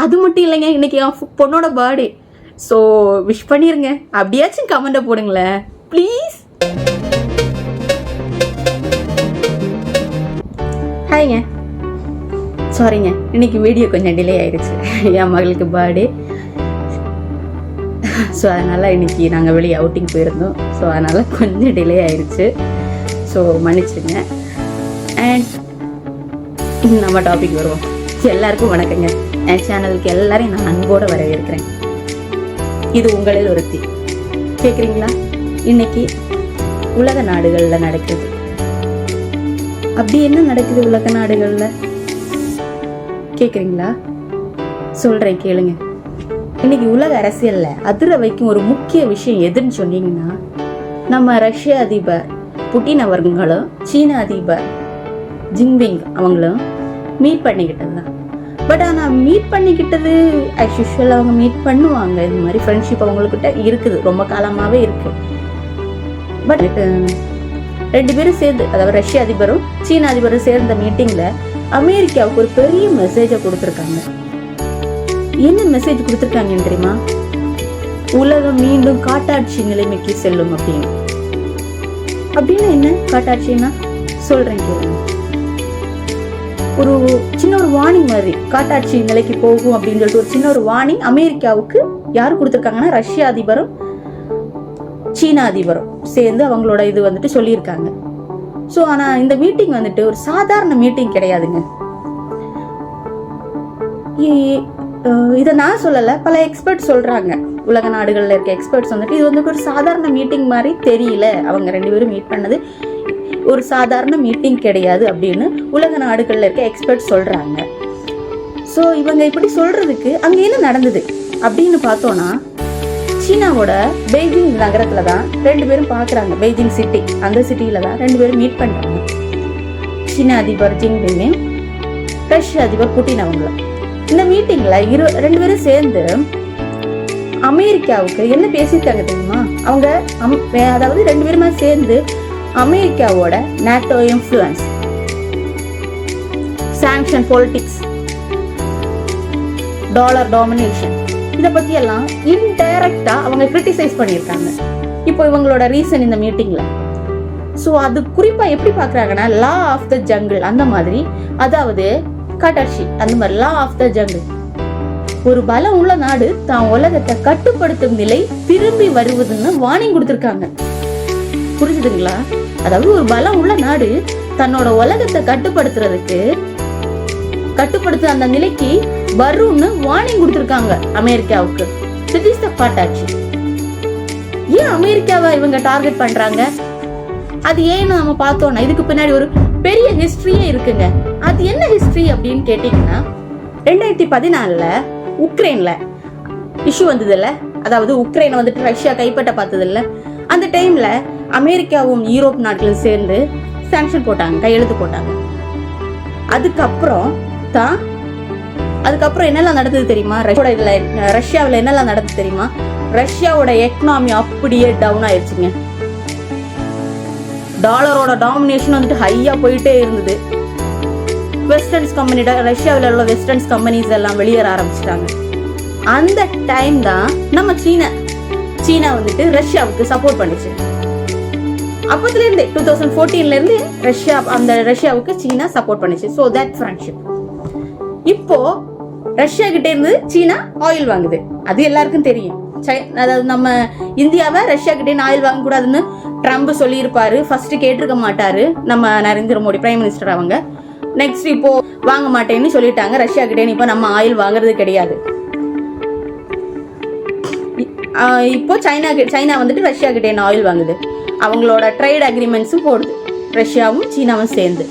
அது மட்டும் இல்லைங்க, இன்னைக்கு என் பொண்ணோட பர்த்டே. ஸோ விஷ் பண்ணிருங்க, அப்படியாச்சும் கமெண்ட்டை போடுங்களேன் ப்ளீஸ். ஹாய்ங்க, சாரிங்க இன்னைக்கு வீடியோ கொஞ்சம் டிலே ஆயிடுச்சு. என் மகளுக்கு பர்த்டே. ஸோ அதனால் இன்றைக்கி நாங்கள் வெளியே அவுட்டிங் போயிருந்தோம். ஸோ அதனால் கொஞ்சம் டிலே ஆயிடுச்சு. ஸோ மன்னிச்சுங்க. அண்ட் நம்ம டாபிக் வருவோம். எல்லாருக்கும் வணக்கங்க. என் சேனலுக்கு எல்லாரையும் நான் அன்போடு வரவேற்கிறேன். இது உங்களில் ஒருத்தி. கேட்குறீங்களா? இன்னைக்கு உலக நாடுகளில் நடக்குது. அப்படி என்ன நடக்குது உலக நாடுகளில் கேட்குறீங்களா? சொல்கிறேன் கேளுங்க. இன்னைக்கு உலக அரசியல்ல அதிர வைக்கும் ஒரு முக்கிய விஷயம் எதுன்னு சொன்னீங்கன்னா, நம்ம ரஷ்ய அதிபர் புட்டின் அவர்களும் சீன அதிபர் ஜின்பிங் அவங்களும் மீட் பண்ணிக்கிட்டது தான். பட் ஆனால் மீட் பண்ணிக்கிட்டது ஆஸ் யூஷுவல் அவங்க மீட் பண்ணுவாங்க. இது மாதிரி ஃப்ரெண்ட்ஷிப் அவங்கக்கிட்ட இருக்குது, ரொம்ப காலமாகவே இருக்கு. பட் ரெண்டு பேரும் சேர்ந்து, அதாவது ரஷ்ய அதிபரும் சீன அதிபரும் சேர்ந்த மீட்டிங்கில் அமெரிக்காவுக்கு ஒரு பெரிய மெசேஜை கொடுத்துருக்காங்க. என்ன மெசேஜ் கொடுத்துருக்காங்கன்னு தெரியுமா? உலகம் மீண்டும் காட்டாட்சி நிலைமைக்கு செல்லும் அப்படின்னு. அப்படின்னா என்ன காட்டாட்சின்னா? சொல்றேன் கேளுங்க. ஒரு சின்ன ஒரு வார்னிங் மாதிரி, காட்டாட்சி நிலைக்கு போகும் அப்படின்னு சொல்லிட்டு ஒரு சின்ன ஒரு வார்னிங் அமெரிக்காவுக்கு யாரு கொடுத்துருக்காங்கன்னா, ரஷ்ய அதிபரும் சீன அதிபரும் சேர்ந்து அவங்களோட இது வந்துட்டு சொல்லியிருக்காங்க. ஸோ ஆனால் இந்த மீட்டிங் வந்துட்டு ஒரு சாதாரண மீட்டிங் கிடையாதுங்க. இதை நான் சொல்லலை, பல எக்ஸ்பர்ட் சொல்றாங்க. உலக நாடுகளில் இருக்க எக்ஸ்பர்ட்ஸ் வந்துட்டு இது வந்து ஒரு சாதாரண மீட்டிங் மாதிரி தெரியல, அவங்க ரெண்டு பேரும் மீட் பண்ணது ஒரு சாதாரண மீட்டிங் கிடையாது அப்படின்னு உலக நாடுகளில் இருக்க எக்ஸ்பர்ட் சொல்றாங்க. ஸோ இவங்க இப்படி சொல்றதுக்கு அங்கே என்ன நடந்தது அப்படின்னு பார்த்தோம்னா, சீனாவோட பெய்ஜிங் நகரத்துல தான் ரெண்டு பேரும் பார்க்குறாங்க. பெய்ஜிங் சிட்டி, அந்த சிட்டியில தான் ரெண்டு பேரும் மீட் பண்றாங்க. சீன அதிபர் ஜின்பிங், ரஷ்ய அதிபர் புட்டின் அவங்கள. இந்த மீட்டிங்ல ரெண்டு பேரும் சேர்ந்து அமெரிக்காவுக்கு என்ன பேசிட்டாங்க தெரியுமா? அவங்க அதாவது ரெண்டு பேருமே சேர்ந்து அமெரிக்காவோட NATO influence, sanction politics, dollar domination, இதை பத்தி எல்லாம் இன்டைரக்டா அவங்க கிரிட்டிசைஸ் பண்ணியிருக்காங்க. இப்போ இவங்களோட ரீசன் இந்த மீட்டிங்ல. ஸோ அது குறிப்பா எப்படி பாக்குறாங்கன்னா, லா ஆஃப் த ஜங்கிள் அந்த மாதிரி, அதாவது காட்டாட்சி அந்த மாதிரி, லா ஆஃப் த ஜங்கிள். ஒரு பலம் உள்ள நாடு தான் உலகத்தை கட்டுப்படுத்தும் நிலை திரும்பி வருவதுன்னு வார்னிங் கொடுத்திருக்காங்க. புரிஞ்சுதுங்களா? அதாவது ஒரு பலம் உள்ள நாடு தன்னோட உலகத்தை கட்டுப்படுத்த அந்த நிலைக்கு வரும்னு வார்னிங் கொடுத்திருக்காங்க அமெரிக்காவுக்கு. திஸ் இஸ் த காட்டாட்சி. ஏன் அமெரிக்காவை இவங்க டார்கெட் பண்றாங்க? அது ஏன்னு நம்ம பார்த்தோம்னா, இதுக்கு பின்னாடி ஒரு பெரிய ஹிஸ்டரியே இருக்குங்க. அது என்ன ஹிஸ்டரி அப்படின்னு கேட்டீங்கன்னா, 2014 உக்ரைன்ல இஷ்யூ வந்தது இல்ல, அதாவது உக்ரைனை வந்துட்டு ரஷ்யா கைப்பற்ற பார்த்தது இல்ல. அந்த டைம்ல அமெரிக்காவும் யூரோப் நாட்களும் சேர்ந்து சாங்ஷன் போட்டாங்க, கையெழுத்து போட்டாங்க. அதுக்கப்புறம் என்னெல்லாம் நடந்தது தெரியுமா? ரஷ்யாவில் என்னெல்லாம் நடந்தது தெரியுமா? ரஷ்யாவோட எக்கனாமி அப்படியே டவுன் ஆயிடுச்சுங்க. டாலரோட டாமினேஷன் வந்துட்டு ஹையா போயிட்டே இருந்தது. வெஸ்டர்ன்ஸ் கம்பெனி, ரஷ்யாவில் உள்ள வெஸ்டர்ன்ஸ் கம்பெனிஸ் எல்லாம் வெளியேற ஆரம்பிச்சிட்டாங்க. அந்த டைம் தான் நம்ம சீனா வந்துட்டு ரஷ்யாவுக்கு சப்போர்ட் பண்ணிச்சு. அப்பத்துல இருந்தே 2014 இருந்து ரஷ்யாவுக்கு சீனா சப்போர்ட் பண்ணிச்சு. So that friendship. இப்போ ரஷ்யா கிட்ட இருந்து சீனா ஆயில் வாங்குது, அது எல்லாருக்கும் தெரியும். அதாவது நம்ம இந்தியாவை ரஷ்யா கிட்டே ஆயில் வாங்க கூடாதுன்னு ட்ரம்ப் சொல்லியிருப்பாரு. ஃபர்ஸ்ட் கேட்டிருக்க மாட்டாரு நம்ம நரேந்திர மோடி பிரைம் மினிஸ்டர் அவங்க. நெக்ஸ்ட் இப்போ வாங்க மாட்டேன்னு சொல்லிட்டாங்க ரஷ்யா கிட்டே. இப்போ நம்ம ஆயில் வாங்குறது கிடையாது. இப்போ சைனா வந்துட்டு ரஷ்யா கிட்டே ஆயில் வாங்குது. அவங்களோட ட்ரேட் அக்ரிமெண்ட்ஸும் போடுது ரஷ்யாவும் சீனாவும் சேர்ந்து.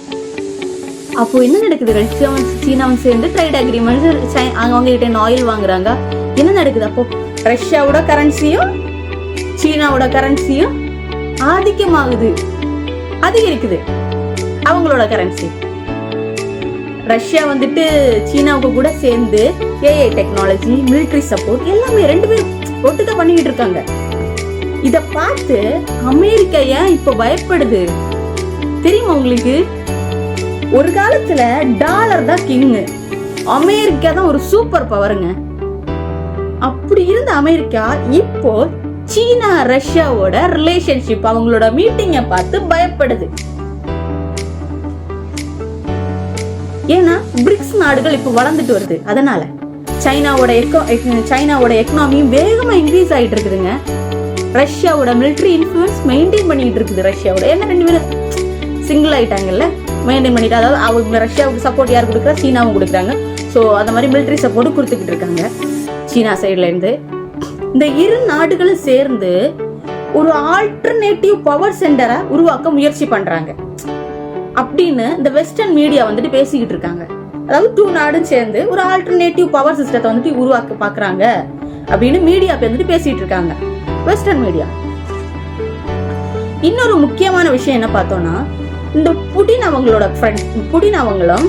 அப்போ என்ன நடக்குது? ரஷ்யாவும் சீனாவும் சேர்ந்து ட்ரேட் அக்ரிமெண்ட்ஸ் அவங்க கிட்டே ஆயில் வாங்குறாங்க. என்ன நடக்குது? அப்போ ரஷ்யாவோட கரன்சியும் சீனாவோட கரன்சியும் ஆதிக்கமாகுது, அதிகரிக்குது அவங்களோட கரன்சி. ரஷ்யா வந்துட்டு சீனாவுக்கு கூட சேர்ந்து ஏஐ டெக்னாலஜி, மிலிட்டரி சப்போர்ட் எல்லாமே ரெண்டு பேரும் ஒட்டுக்க பண்ணிக்கிட்டு இருக்காங்க. இத பார்த்து அமெரிக்கா ஏன் இப்ப பயப்படுது தெரியுமா உங்களுக்கு? ஒரு காலத்துல டாலர் தான் கிங், அமெரிக்கா தான் ஒரு சூப்பர் பவருங்க. அப்படி இருந்த அமெரிக்கா இப்போ சீனா ரஷ்யாவோட ரிலேஷன்ஷிப் அவங்களோட மீட்டிங்க பார்த்து பயப்படுது. ஏன்னா பிரிக்ஸ் நாடுகள் இப்போ வளர்ந்துட்டு வருது. அதனால சைனாவோட எக்கனாமியும் வேகமா இன்க்ரீஸ் ஆயிட்டு இருக்குதுங்க. ரஷ்யாவோட மிலிட்டரி இன்ஃப்ளூயன்ஸ் மெயின்டைன் பண்ணிட்டு இருக்குது. ரஷ்யாவோட ஏன்னா 2 பேரும் சிங்கிள் ஆயிட்டாங்கல்ல, மெயின்டைன் பண்ணிட்டு, அதாவது அவங்க ரஷ்யாவுக்கு சப்போர்ட் யார் கொடுக்குறா, சீனாவும் கொடுக்குறாங்க. ஸோ அந்த மாதிரி மிலிட்டரி சப்போர்ட்டும் கொடுத்துக்கிட்டு இருக்காங்க சீனா சைட்ல இருந்து. இந்த இரு நாடுகளும் சேர்ந்து ஒரு ஆல்டர்னேட்டிவ் பவர் சென்டரை உருவாக்க முயற்சி பண்றாங்க அப்படின்னு இந்த வெஸ்டர்ன் மீடியா வந்துட்டு பேசிக்கிட்டு இருக்காங்க. அதாவது 2 நாடும் சேர்ந்து ஒரு ஆல்டர்னேட்டிவ் பவர் சிஸ்டத்தை வந்துட்டு உருவாக்க பாக்குறாங்க அப்படின்னு மீடியா வந்துட்டு பேசிட்டு இருக்காங்க, வெஸ்டர்ன் மீடியா. இன்னொரு முக்கியமான விஷயம் என்ன பார்த்தோம்னா, இந்த புடின் அவங்களும்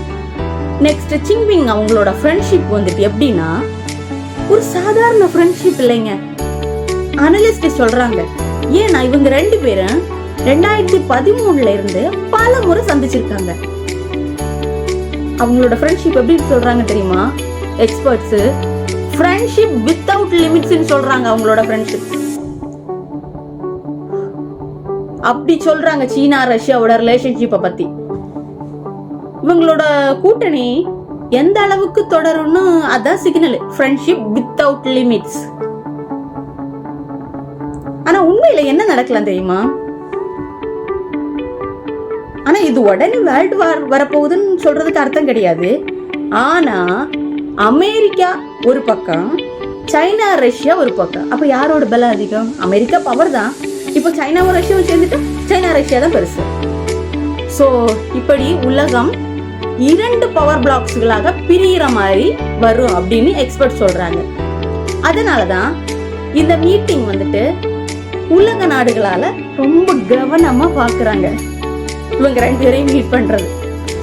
நெக்ஸ்ட் ஜின்பிங் அவங்களோட ஃப்ரெண்ட்ஷிப் வந்துட்டு எப்படின்னா ஒரு சாதாரண ஃப்ரெண்ட்ஷிப் இல்லைங்க. அனலிஸ்ட் சொல்றாங்க. ஏன்னா இவங்க 2 பேரும் 2013 இருந்து பல முறை சந்திச்சிருக்காங்க. அவங்களோட ஃப்ரெண்ட்ஷிப் எப்படி சொல்றாங்க தெரியுமா எக்ஸ்பர்ட்ஸ்? ஃப்ரெண்ட்ஷிப் வித்தவுட் லிமிட்ஸ் சொல்றாங்க அவங்களோட ஃப்ரெண்ட்ஷிப். அப்படி சொல்றாங்க சீனா ரஷ்யாவோட ரிலேஷன்ஷிப்பை பத்தி. இவங்களோட கூட்டணி எந்த அளவுக்கு தொடரும்னு அதான் சிக்னல், ஃப்ரெண்ட்ஷிப் வித்தவுட் லிமிட்ஸ். ஆனா உண்மையில என்ன நடக்கலாம் தெரியுமா? ஆனா இது உடனே வேர்ல்டு வார் வரப்போகுதுன்னு சொல்றதுக்கு அர்த்தம் கிடையாது. ஆனா அமெரிக்கா ஒரு பக்கம், சைனா ரஷ்யா ஒரு பக்கம். அப்ப யாரோட பலம் அதிகம்? அமெரிக்கா பவர் தான். இப்போ சைனாவும் ரஷ்யாவும் சேர்ந்துட்டா சைனா ரஷ்யா தான் பெருசு. சோ இப்படி உலகம் 2 பவர் பிளாக்ஸ்களாக பிரிகிற மாதிரி வரும் அப்படின்னு எக்ஸ்பர்ட் சொல்றாங்க. அதனாலதான் இந்த மீட்டிங் வந்துட்டு உலக நாடுகளால ரொம்ப கவனமா பாக்குறாங்க. இவங்க 2 பேரையும் மீட் பண்றது,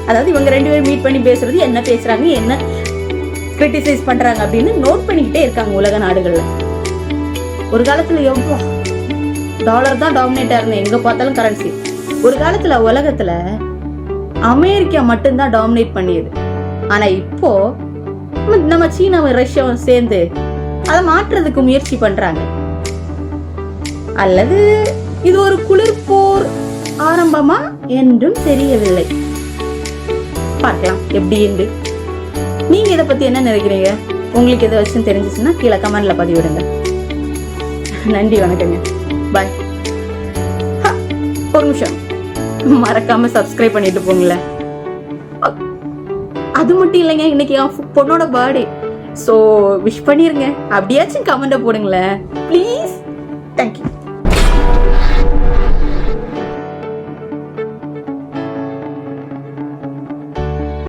அதாவது இவங்க 2 பேரும் மீட் பண்ணி பேசுறது, என்ன பேசுறாங்க, என்ன கிரிட்டிசைஸ் பண்றாங்க அப்படின்னு நோட் பண்ணிக்கிட்டே இருக்காங்க உலக நாடுகள்ல. ஒரு காலத்துல எவ்வளோ டாலர் தான் டாமினேட்டா இருந்தேன், எங்க பார்த்தாலும் கரன்சி. ஒரு காலத்துல உலகத்துல அமெரிக்கா மட்டும்தான் டாமினேட் பண்ணியது. ஆனா இப்போ நம்ம சீனாவும் ரஷ்யாவும் சேர்ந்து அதை மாற்றுறதுக்கு முயற்சி பண்றாங்க. அல்லது இது ஒரு குளிர் போர் ஆரம்பமா என்றும் தெரியவில்லை. பார்க்கலாம் எப்படி என்று. நீங்க இதை பத்தி என்ன நினைக்கிறீங்க? உங்களுக்கு எதை வச்சு தெரிஞ்சிச்சுன்னா கீழே கமெண்ட்ல பதிவிடுங்க. நன்றி, வணக்கங்க, பாய். ஒரு நிமிஷம் மறக்காம சப்ஸ்கிரைப் பண்ணிட்டு போங்களேன். அது மட்டும் இல்லைங்க, இன்னைக்கு என் பொண்ணோட பர்த்டே. ஸோ விஷ் பண்ணிருங்க. அப்படியாச்சும் கமெண்ட போடுங்களேன் ப்ளீஸ்.